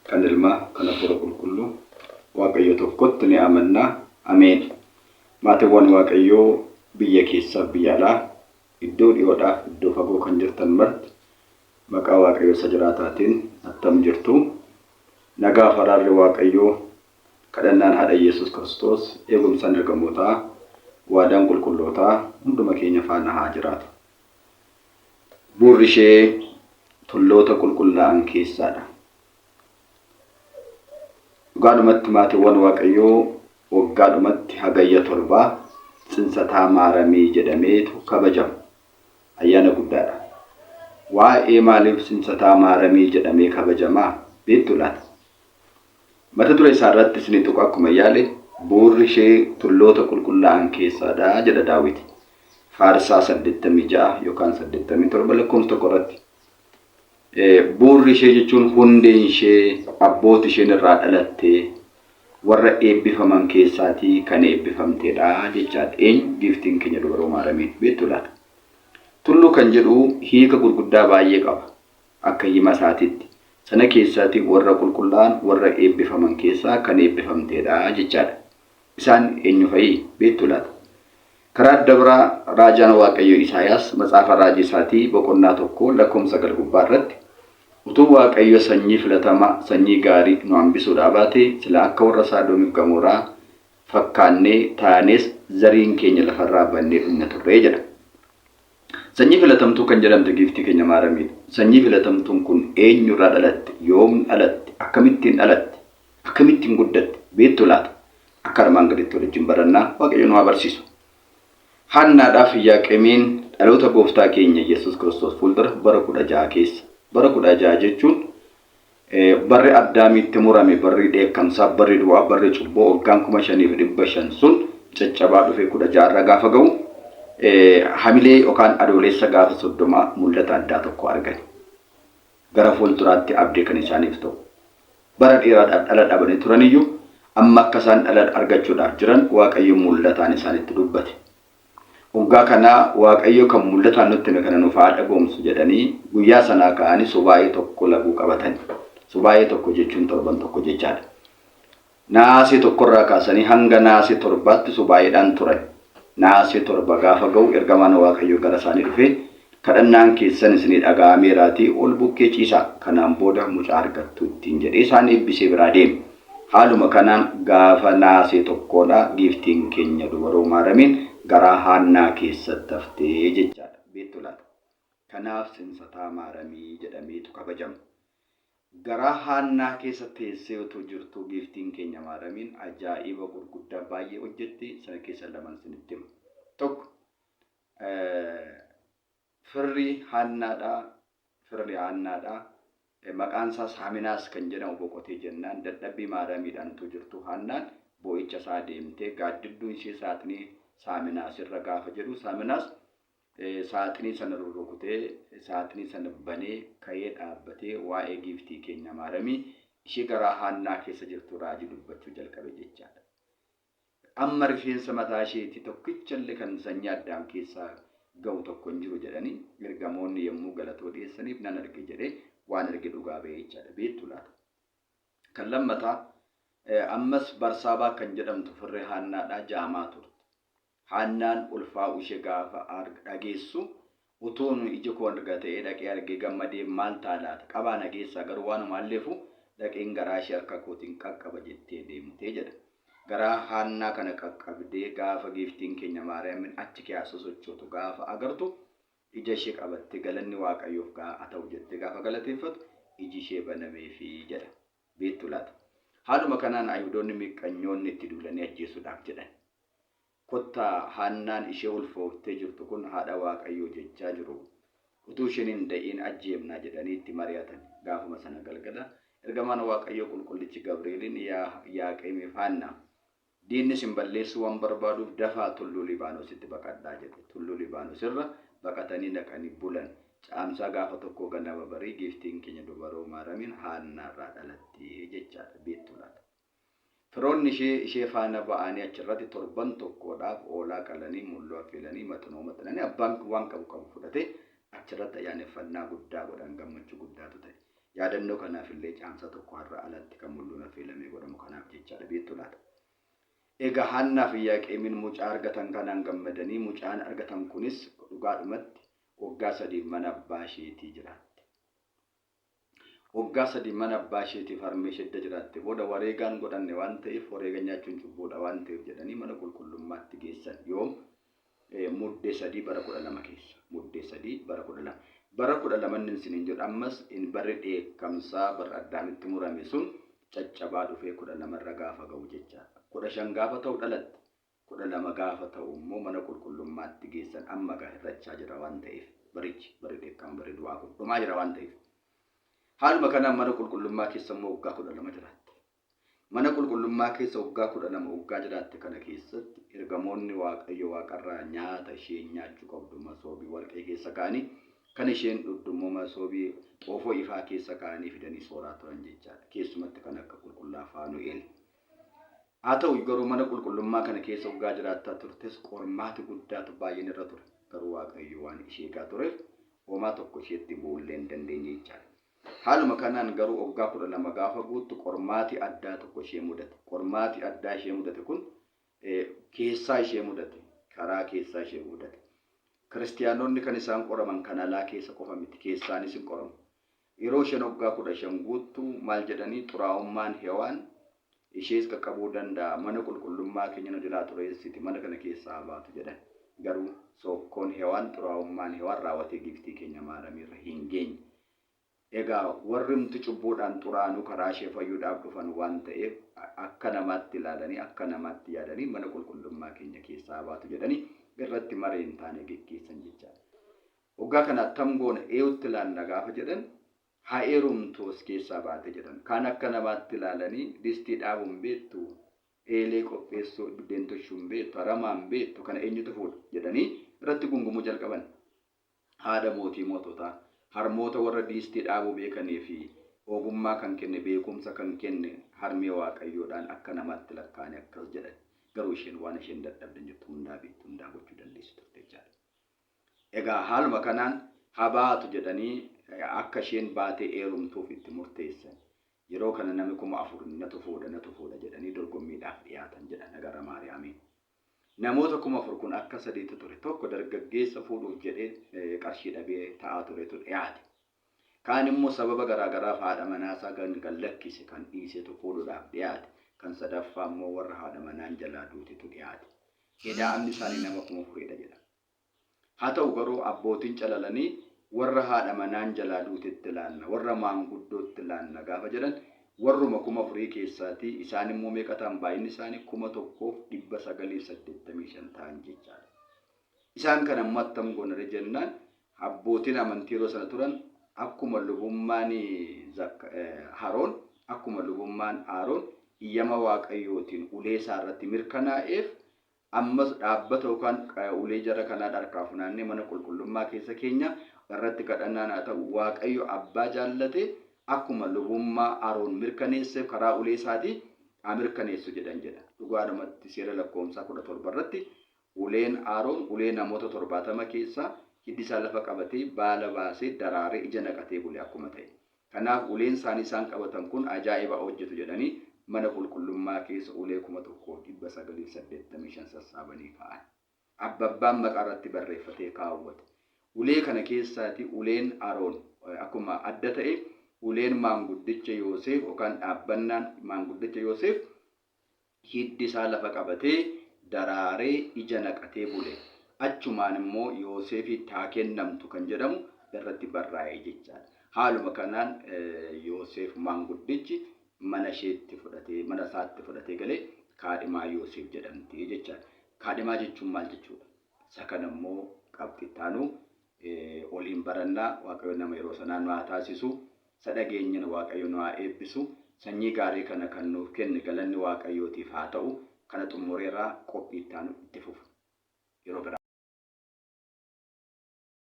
kan ilmaa kan hafuura qulqulluu Waaqayyo tokkotti ni amanna. Ameen. Maatiiwwan Waaqayyoo biyya keessaa biyya alaa iddoo dhiyoodhaa iddoo fagoo kan jirtan marti maqaa Waaqayyo isa jiraataatiin attam jirtu. Nagaa faraarri Waaqayyoo kadhannaan haadha Yesuus Kiristoos eegumsaan ergamootaa waadaan qulqullootaa hunduma keenya faana haa jiraatu. Buurri ishee tulloota qulqullaa'an keessaadha. Dhugaadhumatti maatiiwwan Waaqayyoo waggaadhumatti hagayya 7 Tsinsataa Maaramii jedhameetu kabajama. Ayyaana guddaadha. Waa'ee maaliif Tsinsataa Maaramii jedhamee kabajamaa beektu laata? Mata duree isaa irratti isin tuqu akkuma yaale buurri ishee tulloota qulqullaa'an keessaadha jedha Daawit. Faarsaa 86 yookaan 87 lakkoofsa tokko irratti. Buurri ishee jechuun hundeen ishee abbooti isheen irraa dhalattee warra eebbifaman keessaatii kan eebbifamteedha jechaadha. Giftiin keenya dubaroo Maaramii beektu laata? Tulluu kan jedhu hiika gurguddaa baay'ee qaba. Akka hima isaatiitti. Sana keessaatii warra qulqullaa'an warra eebbifaman keessaa kan eebbifamteedha jechaadha. Isaan eenyu fa'i beektu laata? Karaa dabraa raajaan Waaqayyo Isaayaas matsaafa raajii isaatii boqonnaa 1 lakkoofsa 9 gubbaa irratti utuu Waaqayyo sanyii filatamaa sanyii gaarii nu hambisuudhaa baate sila akka warra Sodoomiif Gamoraa fakkaannee taanes zariin keenya lafarraa bannee dhumna turre jedha. Sanyii filatamtuu kan jedhamte giftii keenya Maaramii. Sanyii filatamtuun kun eenyurraa dhalatte? Yoom dhalatte? Akkamittiin dhalatte? Akkamittiin guddatte? Beektu laata? Akka armaan gaditti waliin barannaa Waaqayyo nu barsiisu. Hannaadhaaf Yaaqemiin dhaloota gooftaa keenya Yesuus Kiristoos fuuldura bara 16 keessa. Bara 16 jechuun barri Addaamitti murame, barri dheekkamsaa, barri du'aa, barri cubboo waggaan 5500 sun caccabaa dhufee 16 irra gaafa ga'u hamilee yookaan adoolessa gaafa 30 mul'ata addaa tokko argani. Gara fuulduraatti abdii kan isaaniif ta'u. Bara dheeraadhaaf dhala dhabanii turaniyyuu amma akka isaan dhala argachuudhaaf jiran Waaqayyo mul'ataan isaanitti dubbate. Waggaa kana Waaqayyo kan mul'ataan nutti kana nuuf haadha boomsu jedhanii guyyaa sanaa ka'anii subaayee tokko laguu qabatani. Subaayee tokko jechuun torban tokko jechaadha. Naasii tokkorraa kaasanii hanga naasii 7tti subaayeedhaan turan. Naasii 7 gaafa ga'u ergamaan Waaqayyo gara isaanii dhufee kadhannaan keessan isinii dhaga'ameeraatii ol bukkee ciisaa kanaan booda mucaa argattu ittiin jedhee isaan eebbisee biraa deeme. Haaluma kanaan gaafa naasii 1dha giftiin keenya dubaroo Maaramiin garaa Haannaa keessatti haftee jechaadha. Beektu laata? Kanaaf Tsinsataa Maaramii jedhameetu kabajama. Garaa Haannaa keessa teessee otoo jirtu giftiin keenya Maaramiin ajaa'iba gurguddaa baay'ee hojjette. Sana keessa lamaan isinitti hima. Tokko firri Haannaadha. Maqaan isaa Saaminaas kan jedhamu boqotee jennaan dadhabbii Maaramiidhaan otoo jirtu Haannaan boo'icha isaa deemtee gaaddidduun ishee saaxinii Saaminaas irra gaafa jedhu Saaminaas saaxinii sana rurrukutee saaxinii sana banee ka'ee dhaabbatee waa'ee giftii keenya Maaramii ishee garaa Haannaa keessa jirtu raajii dubbachuu jalqabe jechaadha. Amma rifeensa mataa isheetii tokkichallee kan sanyii Addaam keessaa ga'u tokko hin jiru jedhanii ergamoonni yommuu galatoo dhiyeessaniif nan arge jedhee waan arge dhugaa ba'ee jechaadha. Beektu laata? Kan lammataa ammas Barsaabaa kan jedhamtu firri Haannaadhaa jaamaa turte. Haannaan ulfaa'u ishee gaafa dhageessu utuun ija koo arga ta'ee dhaqee argee gammadee maal taalaata qabaa nageessaa garuu waanuma alleefu dhaqeen garaa ishee harka kootiin qaqqaba jettee deemtee jedha. Garaa Haannaa kana qaqqabdee gaafa giftiin keenya Maaramiin achi keessa sochootu gaafa agartu ija ishee qabattee galanni Waaqayyoof haa ta'u jettee gaafa galateeffatu iji ishee banameefii jedha. Beektu laata? Haaluma kanaan Ayhuudoonni miqqanyoonni itti duulanii ajjeesuudhaaf jedhan. Kottaa Haannaan ishee ulfooftee jirtu kun haadha Waaqayyoo jechaa jiru. Utuu isheen hin da'in ajjeemnaa jedhanii itti mari'atan. Gaafuma sana galgala ergamaan Waaqayyoo qulqullichi Gabri'eeliin Yaaqemiif Haannaa diinni isin balleessuu waan barbaaduuf dafaa tulluu Libaanoositti baqadhaa jedhe. Tulluu Libaanos irra baqatanii dhaqanii bulan. Caamsaa gaafa tokko ganama barii giftiin keenya dubaroo Maaramiin Haannaarraa dhalattee jechaadha. Beektu laata? Firoonni ishee faana ba'anii achirratti torban tokkodhaaf oolaa qalanii mulluu affeelanii maxinoo maxinanii abbaan waan qabu fudhatee achirratti ayyaaneffannaa guddaa godhan gammachuu guddaatu ta'e. yaadannoo kanaaf illee caamsa tokko har'a alatti kan mul'uun affeelamee godhamu kanaaf jechaadha beektu laata. Egaa Haannaa fi Yaaqeemiin mucaa argatan kanaan gammadanii mucaan argatan kunis dhugaadhumatti waggaa 3 mana abbaa isheetii jiraatti. Waggaa 3 mana abbaa isheetiif harmee ishee jiraatte booda wareegaan godhanne waan ta'eef wareega nyaachuun cubbuudha waan ta'eef jedhanii mana qulqullummaatti geessan yoom muddee 3 bara 12 keessa muddee 3 bara 12 bara 12 isiniin jedhu ammas in barri dheekkamsaa bara Addaamitti murame sun caccabaa dhufee 12 irra gaafa ga'u jechaadha. 15 gaafa ta'u dhalatti 12 gaafa ta'u immoo mana qulqullummaatti geessan amma irrachaa jira waan ta'eef barichi bari dheekkam bari du'aa kun dhumaa jira waan ta'eef. Haaluma kanaan mana qulqullummaa keessa immoo waggaa 12 jiraatti. Mana qulqullummaa keessa waggaa 12 waggaa jiraatte kana keessatti ergamoonni Waaqayyo Waaqarraa nyaata ishee nyaachuu qabdu masoobii warqee keessa kaa'anii kan isheen dhudhummoo masoobii xoofoo ifaa keessa kaa'anii fidanii sooraa turan jechaadha. Keessumatti kan akka qulqullaa Faanu'eel. Haa ta'u garuu mana qulqullummaa kana keessa waggaa jiraattaa turtes qormaati guddaatu baay'een irra ture. Garuu Waaqayyo waan ishee eegaa tureef homaa tokko isheetti bu'uullee hin dandeenye jechaadha. Haaluma kanaan garuu waggaa 12 gaafa guuttu qormaati addaa tokko ishee mudate. Qormaati addaa ishee mudate kun keessaa ishee mudate. Karaa keessaa ishee mudate. Kiristiyaanonni kan isaan qoraman kan alaa keessa qofa miti keessaanis hin qoramu. Yeroo isheen waggaa 15 guuttu maal jedhanii xuraa'ummaan Hewaan ishees qaqqabuu danda'a. Mana qulqullummaa keenya nu jalaa xureessiti mana kana keessaa baatu jedhan. Garuu sokkoon Hewaan xuraa'ummaan Hewaan raawwatee giftii keenya maaramirra hin geenye. Egaa warri nuti cubbuudhaan xuraanuu karaa ishee fayyuudhaaf dhufan waan ta'eef akka namaatti ilaalanii akka namaatti yaadanii mana qulqullummaa keenya keessaa baatu jedhanii irratti maree hin taane geggeessan jechaadha. Waggaa kana attam goona eeyutti ilaalla gaafa jedhan haa eerumtuus keessaa baate jedhan. Kaan akka namaatti ilaalanii distii dhaabuun beektu eelee qopheessuu biddeen toshuun beektu haramaan beektu kana eenyutu fuudha jedhanii irratti gungumuu jalqaban. Haadha mootii moototaa. Harmoota warra distii dhaabuu beekanii fi ogummaa kan kenne beekumsa kan kenne harmee Waaqayyoodhaan akka namaatti lakkaa'anii akkas jedhan. Garuu isheen waan isheen dadhabde jettu hundaa beektu hundaa gochuu dandeessu turte jechaadha. Egaa haaluma kanaan habaatu jedhanii akka isheen baatee eerumtuuf itti murteessan. Yeroo kana namni 4,000 natu fuudha jedhanii dorgommiidhaaf dhiyaatan jedhan agarra Maariyaamiin. Namoota 4,000 kun akka sadeetu ture. Tokko dargaggeessa fuudhuuf jedhee qarshii dhabee taa'aa turetu dhiyaate. Kaan immoo sababa garaagaraaf haadha manaasaa kan lakkise kan dhiisetu fuudhuudhaaf dhiyaate. Kan sadaffaa immoo warra haadha manaan jalaa duutetu dhiyaate. Eda'amni isaanii nama 4,000 jedha. Haa ta'u garuu abbootiin calalanii warra haadha manaan jalaa duutetti ilaalla. Warra maanguddootti ilaalla gaafa jedhan warruma 4,000 keessaatii isaan immoo meeqa ta'an baay'inni isaanii 1,985 ta'an jechaadha. Isaan kana mattam goonare jennaan abbootiin amantii yeroo sana turan akkuma lubummaan Haroon akkuma lubummaan Aaroon iyyama Waaqayyootiin ulee isaa irratti mirkanaa'eef ammas dhaabbata yookaan ulee jara kanaa harkaa funaannee mana qulqullummaa keessa keenya irratti kadhannaan haa ta'u Waaqayyo abbaa jaallate akkuma lubummaa Aaroon mirkaneesseef karaa ulee isaatii mirkaneessu jedhan jedha. Dhugaadhumatti seera lakkoomsaa 17 irratti uleen Aaroon ulee namoota 70 keessaa hiddi isaa lafa qabatee baala baasee daraaree ija naqatee bule akkuma ta'e. Kanaaf uleen isaanii isaan qabatan kun ajaa'iba hojjetu jedhanii mana qulqullummaa keessa ulee 1,985 sassaabanii kaa'an. Abbabbaan maqaa irratti barreeffatee kaawwate. Ulee kana keessaati uleen Aaroon akkuma adda ta'e uleen maanguddicha Yoosef yookaan dhaabbannaan maanguddicha Yoosef hiddi isaa lafa qabatee daraaree ija naqatee bule. Achumaan immoo Yoosefitti haa kennamtu kan jedhamu irratti barraa'ee jechaadha. Haaluma kanaan Yoosef maanguddichi mana isheetti fudhatee mana isaatti fudhatee galee kaadhimaa Yoosef jedhamti jechaadha. Kaadhimaa jechuun maal jechuudha? Isa kana immoo qabxittaanuu oliin barannaa Waaqayyo nama yeroo sanaa nu haa taasisu. Sadhageenyaan Waaqayyo nu haa eebbisu. Sanyii gaarii kana kan nuuf kenne galanni Waaqayyootiif haa ta'u. Kana xumureeraa qophiittaanu itti fufu. Yeroo